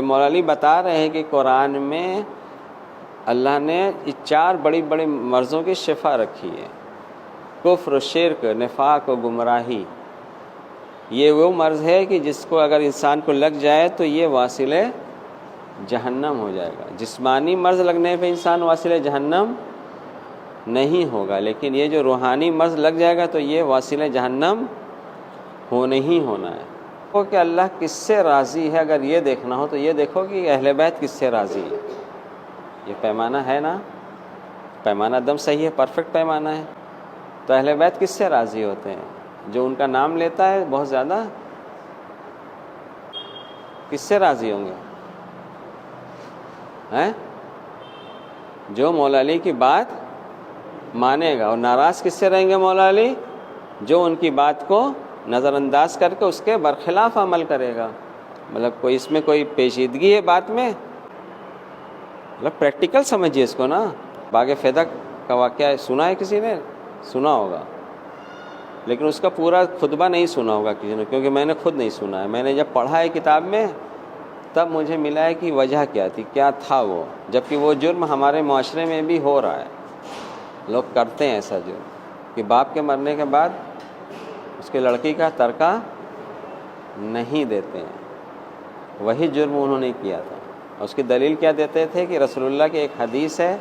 مولا علی بتا رہے ہیں کہ قرآن میں اللہ نے 4 بڑی بڑی مرضوں کی شفا رکھی ہے، کفر، شرک، نفاق و گمراہی۔ یہ وہ مرض ہے کہ جس کو اگر انسان کو لگ جائے تو یہ واصل جہنم ہو جائے گا۔ جسمانی مرض لگنے پہ انسان واصل جہنم نہیں ہوگا، لیکن یہ جو روحانی مرض لگ جائے گا تو یہ واصل جہنم ہونے ہی ہونا ہے۔ کہ اللہ کس سے راضی ہے، اگر یہ دیکھنا ہو تو یہ دیکھو کہ اہل بیت کس سے راضی ہے۔ یہ پیمانہ ہے نا، پیمانہ ایک دم صحیح ہے، پرفیکٹ پیمانہ ہے۔ تو اہل بیت کس سے راضی ہوتے ہیں؟ جو ان کا نام لیتا ہے بہت زیادہ، کس سے راضی ہوں گے؟ جو مولا علی کی بات مانے گا۔ اور ناراض کس سے رہیں گے مولا علی؟ جو ان کی بات کو نظر انداز کر کے اس کے برخلاف عمل کرے گا۔ مطلب کوئی اس میں کوئی پیچیدگی ہے بات میں، مطلب پریکٹیکل سمجھیے اس کو نا۔ باغ فیدق کا واقعہ سنا ہے کسی نے؟ سنا ہوگا، لیکن اس کا پورا خطبہ نہیں سنا ہوگا کسی نے، کیونکہ میں نے خود نہیں سنا ہے۔ میں نے جب پڑھا ہے کتاب میں تب مجھے ملا ہے کہ وجہ کیا تھی، کیا تھا وہ، جبکہ وہ جرم ہمارے معاشرے میں بھی ہو رہا ہے۔ لوگ کرتے ہیں ایسا جرم کہ باپ کے مرنے کے بعد اس کے لڑکی کا ترکہ نہیں دیتے ہیں۔ وہی جرم انہوں نے کیا تھا، اور اس کی دلیل کیا دیتے تھے کہ رسول اللہ کی ایک حدیث ہے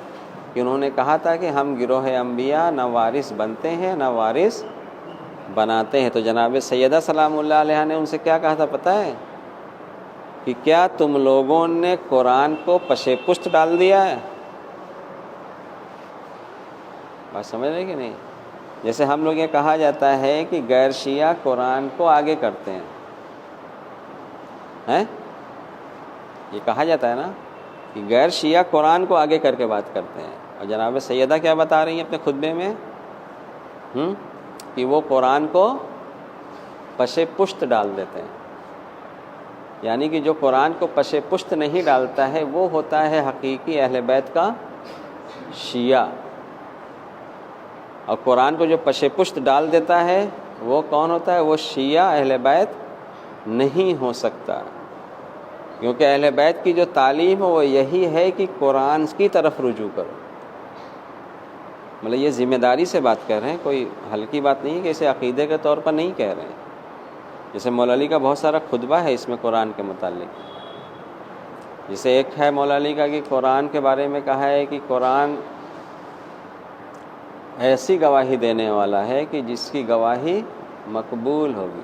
کہ انہوں نے کہا تھا کہ ہم گروہ انبیاء نہ وارث بنتے ہیں نہ وارث بناتے ہیں۔ تو جناب سیدہ سلام اللہ علیہ نے ان سے کیا کہا تھا پتہ ہے؟ کہ کیا تم لوگوں نے قرآن کو پشے پشت ڈال دیا ہے؟ بات سمجھ رہے کہ نہیں؟ جیسے ہم لوگ یہ کہا جاتا ہے کہ غیر شیعہ قرآن کو آگے کرتے ہیں، یہ کہا جاتا ہے نا کہ غیر شیعہ قرآن کو آگے کر کے بات کرتے ہیں، اور جناب سیدہ کیا بتا رہی ہیں اپنے خطبے میں؟ کہ وہ قرآن کو پشے پشت ڈال دیتے ہیں۔ یعنی کہ جو قرآن کو پشے پشت نہیں ڈالتا ہے وہ ہوتا ہے حقیقی اہل بیت کا شیعہ، اور قرآن کو جو پشے پشت ڈال دیتا ہے وہ کون ہوتا ہے؟ وہ شیعہ اہل بیت نہیں ہو سکتا، کیونکہ اہل بیت کی جو تعلیم ہے وہ یہی ہے کہ قرآن کی طرف رجوع کرو۔ مطلب یہ ذمہ داری سے بات کر رہے ہیں، کوئی ہلکی بات نہیں ہے کہ اسے عقیدے کے طور پر نہیں کہہ رہے ہیں۔ جیسے مولا علی کا بہت سارا خطبہ ہے اس میں قرآن کے متعلق، جیسے ایک ہے مولا علی کا کہ قرآن کے بارے میں کہا ہے کہ قرآن ایسی گواہی دینے والا ہے کہ جس کی گواہی مقبول ہوگی،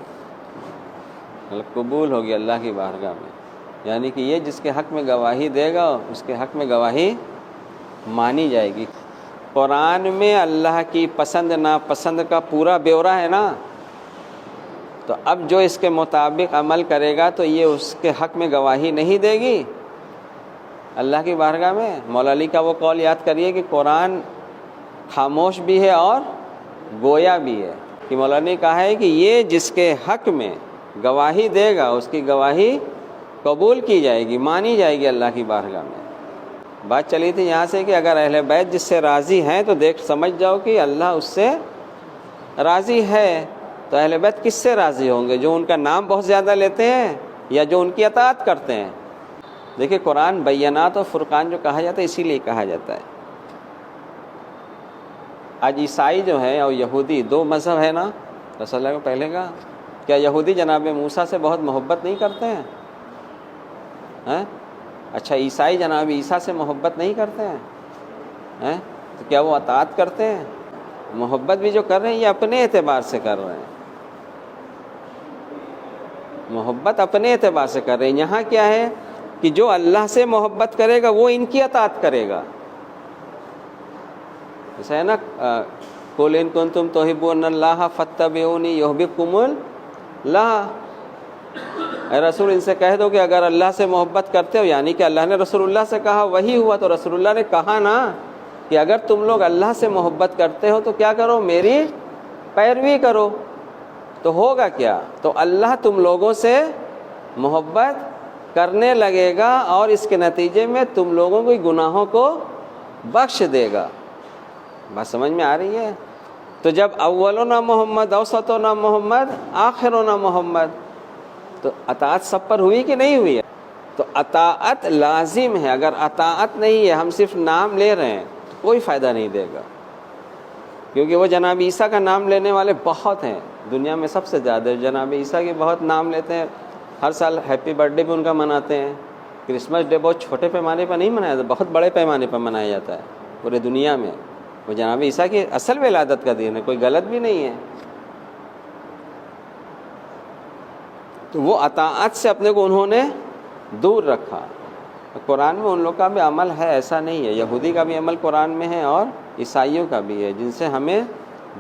مطلب قبول ہوگی اللہ کی بارگاہ میں۔ یعنی کہ یہ جس کے حق میں گواہی دے گا اس کے حق میں گواہی مانی جائے گی۔ قرآن میں اللہ کی پسند ناپسند کا پورا بیورہ ہے نا، تو اب جو اس کے مطابق عمل کرے گا تو یہ اس کے حق میں گواہی نہیں دے گی اللہ کی بارگاہ میں۔ مولا علی کا وہ قول یاد کریے کہ قرآن خاموش بھی ہے اور گویا بھی ہے، کہ مولا علی نے کہا ہے کہ یہ جس کے حق میں گواہی دے گا اس کی گواہی قبول کی جائے گی، مانی جائے گی اللہ کی بارگاہ میں۔ بات چلی تھی یہاں سے کہ اگر اہل بیت جس سے راضی ہیں تو سمجھ جاؤ کہ اللہ اس سے راضی ہے۔ تو اہل بیت کس سے راضی ہوں گے؟ جو ان کا نام بہت زیادہ لیتے ہیں یا جو ان کی اطاعت کرتے ہیں؟ دیکھیں قرآن بینات و فرقان جو کہا جاتا ہے اسی لیے کہا جاتا ہے۔ آج عیسائی جو ہیں اور یہودی، 2 مذہب ہے نا رسول اللہ کو پہلے کا، کیا یہودی جناب موسیٰ سے بہت محبت نہیں کرتے ہیں؟ اچھا عیسائی جناب عیسیٰ سے محبت نہیں کرتے ہیں؟ تو کیا وہ اطاعت کرتے ہیں؟ محبت بھی جو کر رہے ہیں یہ اپنے اعتبار سے کر رہے ہیں، محبت اپنے اعتبار سے کر رہے ہیں۔ یہاں کیا ہے کہ جو اللہ سے محبت کرے گا وہ ان کی اطاعت کرے گا۔ ایسا ہے نا، قُلْ إِن كُنتُمْ تُحِبُّونَ اللَّهَ فَاتَّبِعُونِي يُحْبِبْكُمُ اللَّهُ۔ اے رسول ان سے کہہ دو کہ اگر اللہ سے محبت کرتے ہو، یعنی کہ اللہ نے رسول اللہ سے کہا وہی ہوا، تو رسول اللہ نے کہا نا کہ اگر تم لوگ اللہ سے محبت کرتے ہو تو کیا کرو؟ میری پیروی کرو۔ تو ہوگا کیا؟ تو اللہ تم لوگوں سے محبت کرنے لگے گا اور اس کے نتیجے میں تم لوگوں کے گناہوں کو بخش دے گا۔ بات سمجھ میں آ رہی ہے؟ تو جب اولنا محمد، اوسطنا محمد، آخرنا محمد، تو اطاعت سب پر ہوئی کہ نہیں ہوئی ہے؟ تو اطاعت لازم ہے. اگر اطاعت نہیں ہے، ہم صرف نام لے رہے ہیں تو کوئی فائدہ نہیں دے گا، کیونکہ وہ جناب عیسیٰ کا نام لینے والے بہت ہیں دنیا میں، سب سے زیادہ جناب عیسیٰ کے بہت نام لیتے ہیں. ہر سال ہیپی برتھ ڈے بھی ان کا مناتے ہیں. کرسمس ڈے بہت چھوٹے پیمانے پر نہیں منایا جاتا، بہت بڑے پیمانے پر منایا جاتا ہے پورے دنیا میں. وہ جناب عیسیٰ کی اصل ولادت کا دن ہے، کوئی غلط بھی نہیں ہے. تو وہ اطاعت سے اپنے کو انہوں نے دور رکھا. قرآن میں ان لوگ کا بھی عمل ہے، ایسا نہیں ہے. یہودی کا بھی عمل قرآن میں ہے اور عیسائیوں کا بھی ہے، جن سے ہمیں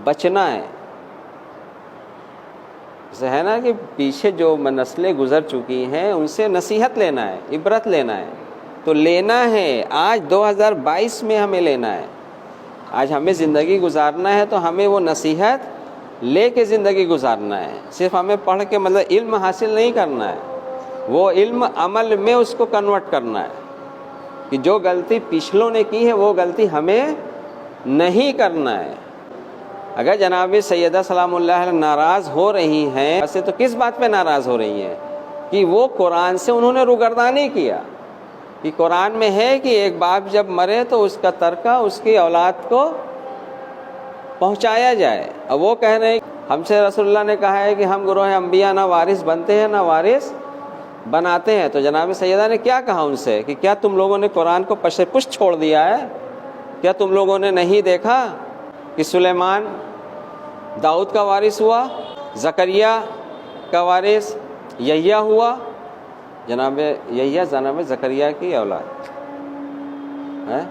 بچنا ہے. جیسے ہے نا کہ پیچھے جو نسلیں گزر چکی ہیں ان سے نصیحت لینا ہے، عبرت لینا ہے. تو لینا ہے، آج 2022 میں ہمیں لینا ہے. آج ہمیں زندگی گزارنا ہے تو ہمیں وہ نصیحت لے کے زندگی گزارنا ہے. صرف ہمیں پڑھ کے مطلب علم حاصل نہیں کرنا ہے، وہ علم عمل میں اس کو کنورٹ کرنا ہے کہ جو غلطی پچھلوں نے کی ہے وہ غلطی ہمیں نہیں کرنا ہے. اگر جناب سیدہ سلام اللہ علیہ ناراض ہو رہی ہیں، ویسے تو کس بات پہ ناراض ہو رہی ہیں؟ کہ وہ قرآن سے انہوں نے روگردانی کیا. کہ قرآن میں ہے کہ ایک باپ جب مرے تو اس کا ترکہ اس کی اولاد کو پہنچایا جائے. اب وہ کہہ رہے ہیں ہم سے رسول اللہ نے کہا ہے کہ ہم گروہ انبیاء نہ وارث بنتے ہیں نہ وارث بناتے ہیں. تو جناب سیدہ نے کیا کہا ان سے کہ کیا تم لوگوں نے قرآن کو پشے پشت چھوڑ دیا ہے؟ کیا تم لوگوں نے نہیں دیکھا کہ سلیمان داؤد کا وارث ہوا، زکریا کا وارث یحییٰ ہوا؟ جناب یحییٰ جناب زکریا کی اولاد ہے.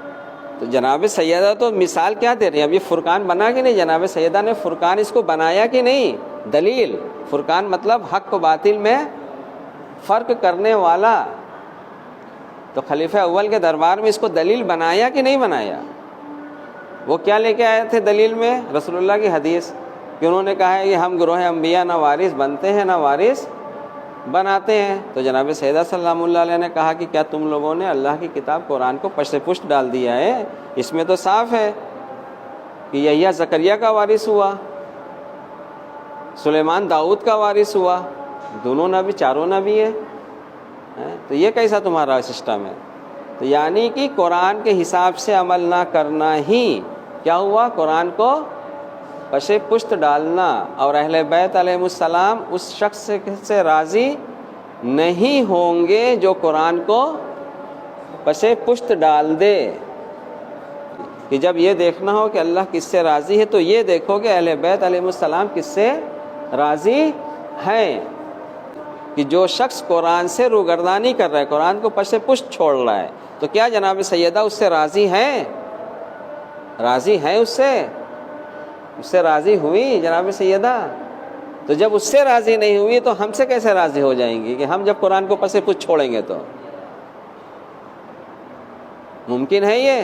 تو جناب سیدہ تو مثال کیا دے رہی ہیں؟ اب یہ فرقان بنا کہ نہیں؟ جناب سیدہ نے فرقان اس کو بنایا کہ نہیں؟ دلیل. فرقان مطلب حق و باطل میں فرق کرنے والا. تو خلیفہ اول کے دربار میں اس کو دلیل بنایا کہ نہیں بنایا؟ وہ کیا لے کے آئے تھے دلیل میں؟ رسول اللہ کی حدیث کہ انہوں نے کہا ہے کہ ہم گروہ انبیاء نہ وارث بنتے ہیں نہ وارث بناتے ہیں. تو جناب سیدہ سلام اللہ علیہ نے کہا کہ کیا تم لوگوں نے اللہ کی کتاب قرآن کو پشت پشت ڈال دیا ہے؟ اس میں تو صاف ہے کہ یحییٰ زکریا کا وارث ہوا، سلیمان داؤد کا وارث ہوا. دونوں نبی، چاروں نبی ہیں. تو یہ کیسا تمہارا سسٹم ہے؟ تو یعنی کہ قرآن کے حساب سے عمل نہ کرنا ہی کیا ہوا؟ قرآن کو پشے پشت ڈالنا. اور اہل بیت علیہ السلام اس شخص سے راضی نہیں ہوں گے جو قرآن کو پشے پشت ڈال دے. کہ جب یہ دیکھنا ہو کہ اللہ کس سے راضی ہے تو یہ دیکھو کہ اہل بیت علیہ السلام کس سے راضی ہیں. کہ جو شخص قرآن سے روگردانی کر رہا ہے، قرآن کو پشے پشت چھوڑ رہا ہے، تو کیا جناب سیدہ اس سے راضی ہیں؟ راضی ہیں اس سے راضی ہوئی جناب سیدہ؟ تو جب اس سے راضی نہیں ہوئی تو ہم سے کیسے راضی ہو جائیں گی کہ ہم جب قرآن کو پشے پشت چھوڑیں گے تو ممکن ہے یہ؟